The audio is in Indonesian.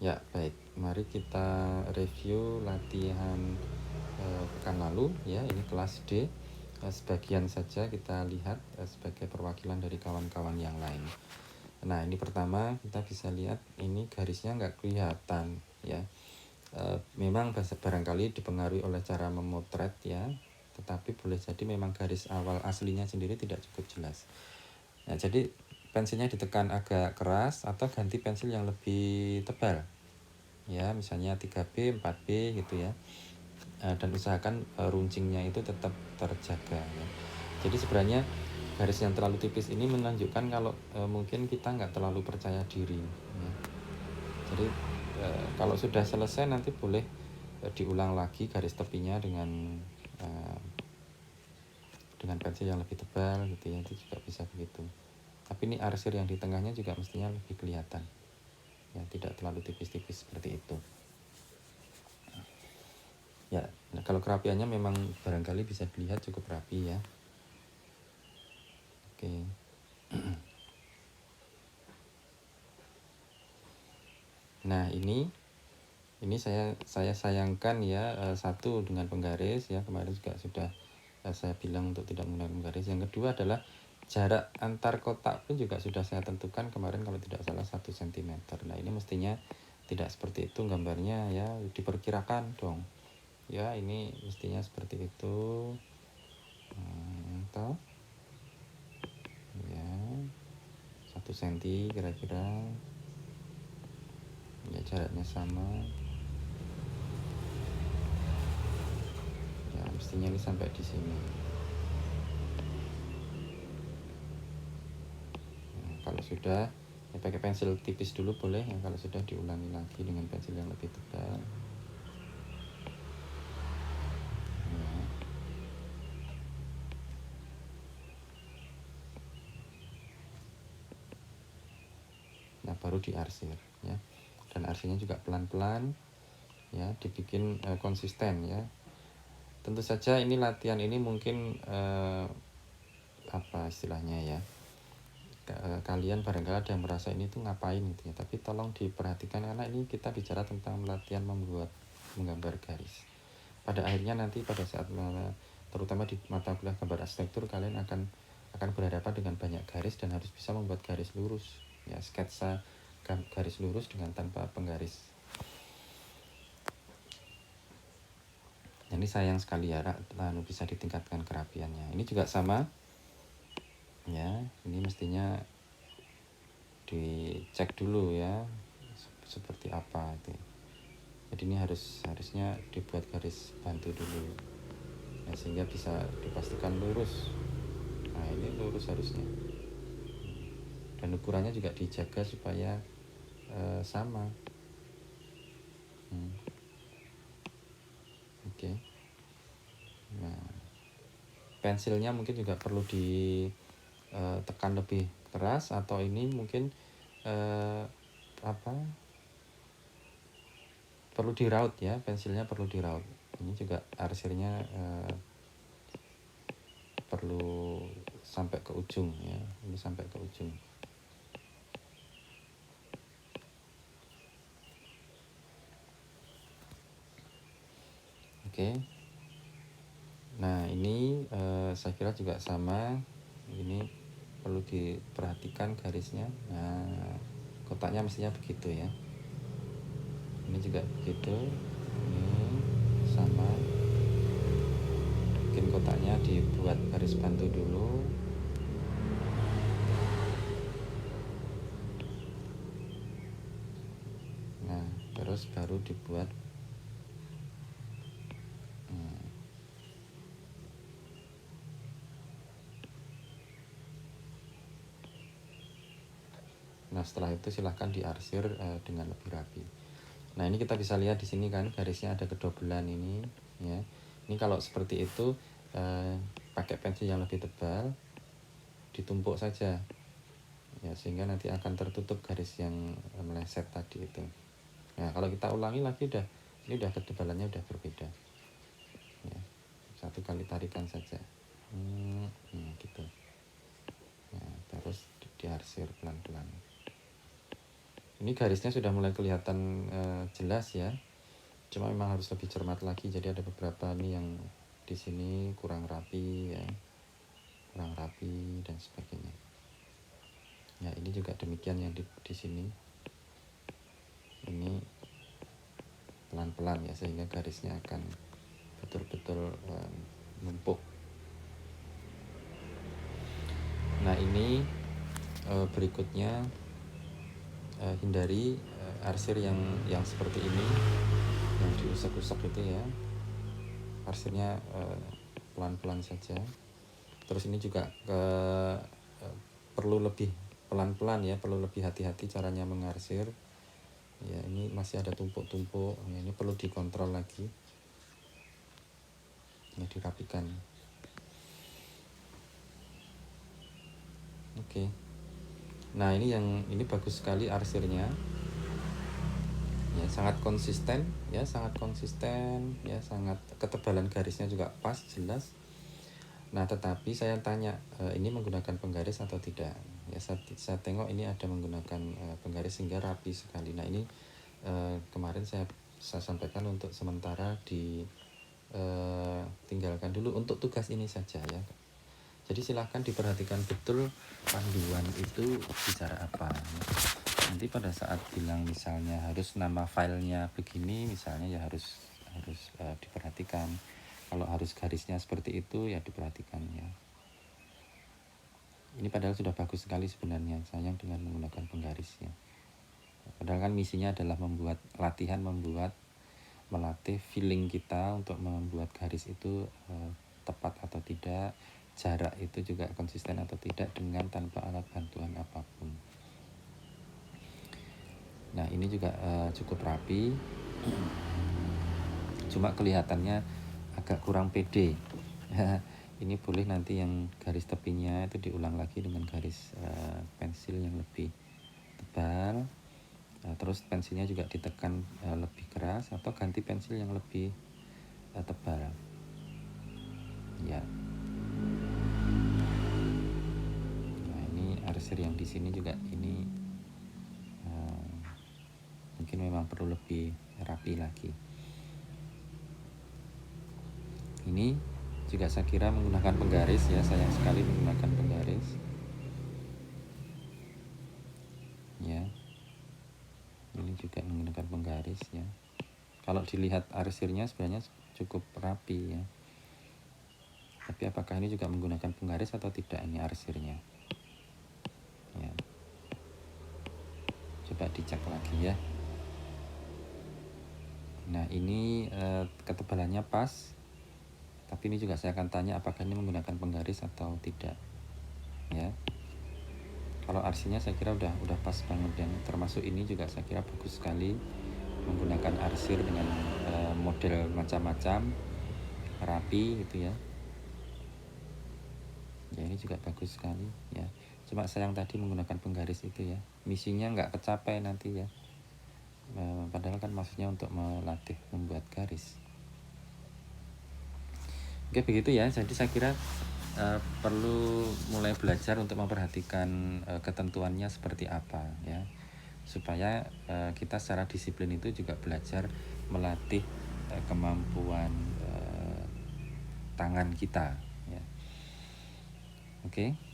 Ya, baik. Mari kita review latihan pekan lalu ya. Ini kelas D. Sebagian saja kita lihat sebagai perwakilan dari kawan-kawan yang lain. Nah, ini pertama kita bisa lihat ini garisnya nggak kelihatan ya. Memang barangkali dipengaruhi oleh cara memotret ya. Tetapi boleh jadi memang garis awal aslinya sendiri tidak cukup jelas. Nah, jadi pensilnya ditekan agak keras atau ganti pensil yang lebih tebal. Ya, misalnya 3B, 4B gitu ya. Dan usahakan runcingnya itu tetap terjaga ya. Jadi sebenarnya garis yang terlalu tipis ini menunjukkan kalau mungkin kita nggak terlalu percaya diri ya. Jadi kalau sudah selesai nanti boleh diulang lagi garis tepinya dengan pensil yang lebih tebal gitu ya, itu juga bisa begitu. Tapi ini arsir yang di tengahnya juga mestinya lebih kelihatan ya, tidak terlalu tipis-tipis seperti itu ya. Nah, kalau kerapiannya memang barangkali bisa dilihat cukup rapi ya. Oke. Nah, ini saya sayangkan ya, satu dengan penggaris ya, kemarin juga sudah saya bilang untuk tidak menggunakan penggaris. Yang kedua adalah jarak antar kotak pun juga sudah saya tentukan kemarin kalau tidak salah 1 cm. Nah, ini mestinya tidak seperti itu gambarnya ya, diperkirakan dong ya, ini mestinya seperti itu. Toh ya 1 cm kira-kira ya, jaraknya sama ya, mestinya ini sampai di sini. Nah, kalau sudah ya pakai pensil tipis dulu boleh ya, kalau sudah diulangi lagi dengan pensil yang lebih tebal. Nah, baru diarsir ya, dan arsirnya juga pelan-pelan ya, dibikin konsisten ya. Tentu saja ini latihan ini mungkin apa istilahnya ya, kalian barangkali ada yang merasa ini tuh ngapain gitu ya, tapi tolong diperhatikan karena ini kita bicara tentang latihan menggambar garis. Pada akhirnya nanti pada saat terutama di mata kuliah gambar arsitektur, kalian akan berhadapan dengan banyak garis dan harus bisa membuat garis lurus ya, sketsa garis lurus dengan tanpa penggaris. Ini sayang sekali ya, lalu bisa ditingkatkan kerapiannya. Ini juga sama ya, ini mestinya dicek dulu ya seperti apa itu. Jadi ini harusnya dibuat garis bantu dulu ya, sehingga bisa dipastikan lurus. Nah, ini lurus harusnya, dan ukurannya juga dijaga supaya sama. Oke. Nah, pensilnya mungkin juga perlu ditekan lebih keras, atau ini mungkin perlu diraut ya, pensilnya perlu diraut. Ini juga arsirnya perlu sampai ke ujung ya, ini sampai ke ujung. Oke. Nah, ini saya kira juga sama, ini perlu diperhatikan garisnya. Nah, kotaknya mestinya begitu ya, ini juga begitu, ini sama. Bikin kotaknya dibuat garis bantu dulu. Nah, terus baru dibuat Nah, setelah itu silahkan diarsir dengan lebih rapi. Nah, ini kita bisa lihat di sini kan garisnya ada kedobelan ini ya. Ini kalau seperti itu pakai pensil yang lebih tebal, ditumpuk saja ya, sehingga nanti akan tertutup garis yang meleset tadi itu. Nah, kalau kita ulangi lagi ini udah ketebalannya udah berbeda ya. Satu kali tarikan saja gitu ya, terus diarsir pelan-pelan. Ini garisnya sudah mulai kelihatan jelas ya. Cuma memang harus lebih cermat lagi. Jadi ada beberapa nih yang di sini kurang rapi ya, kurang rapi dan sebagainya. Ya ini juga demikian yang di sini. Ini pelan-pelan ya, sehingga garisnya akan betul-betul numpuk. Nah ini berikutnya hindari arsir yang seperti ini, yang diusap-usap itu ya. Arsirnya pelan-pelan saja. Terus ini juga perlu lebih pelan-pelan ya, perlu lebih hati-hati caranya mengarsir. Ya ini masih ada tumpuk-tumpuk, ya, ini perlu dikontrol lagi. Ini dirapikan. Oke. Nah ini bagus sekali arsirnya. Ya sangat konsisten ya, sangat ketebalan garisnya juga pas, jelas. Nah tetapi saya tanya, ini menggunakan penggaris atau tidak ya. Saya tengok ini ada menggunakan penggaris sehingga rapi sekali. Nah ini kemarin saya sampaikan untuk sementara tinggalkan dulu untuk tugas ini saja ya. Jadi silahkan diperhatikan betul panduan itu bicara apa. Nanti pada saat bilang misalnya harus nama filenya begini misalnya, ya harus diperhatikan. Kalau harus garisnya seperti itu ya diperhatikan ya. Ini padahal sudah bagus sekali sebenarnya, sayang dengan menggunakan penggaris ya. Padahal kan misinya adalah melatih feeling kita untuk membuat garis itu tepat atau tidak, jarak itu juga konsisten atau tidak dengan tanpa alat bantuan apapun. Nah ini juga cukup rapi, cuma kelihatannya agak kurang pede. Ini boleh nanti yang garis tepinya itu diulang lagi dengan garis pensil yang lebih tebal. Terus pensilnya juga ditekan lebih keras atau ganti pensil yang lebih tebal. Ya. Nah ini arsir yang di sini juga ini mungkin memang perlu lebih rapi lagi. Ini juga saya kira menggunakan penggaris ya, sayang sekali menggunakan penggaris. Ya. Ini juga menggunakan penggaris ya. Kalau dilihat arsirnya sebenarnya cukup rapi ya. Tapi apakah ini juga menggunakan penggaris atau tidak ini arsirnya? Ya. Coba dicek lagi ya. Nah ini ketebalannya pas. Tapi ini juga saya akan tanya apakah ini menggunakan penggaris atau tidak. Ya. Kalau arsirnya saya kira udah pas banget, dan termasuk ini juga saya kira bagus sekali menggunakan arsir dengan model macam-macam, rapi gitu ya. Ya ini juga bagus sekali ya. Cuma sayang tadi menggunakan penggaris itu ya, misinya nggak kecapai nanti ya. Padahal kan maksudnya untuk melatih membuat garis. Oke begitu ya. Jadi saya kira perlu mulai belajar untuk memperhatikan ketentuannya seperti apa ya, supaya kita secara disiplin itu juga belajar melatih kemampuan tangan kita ya. Oke.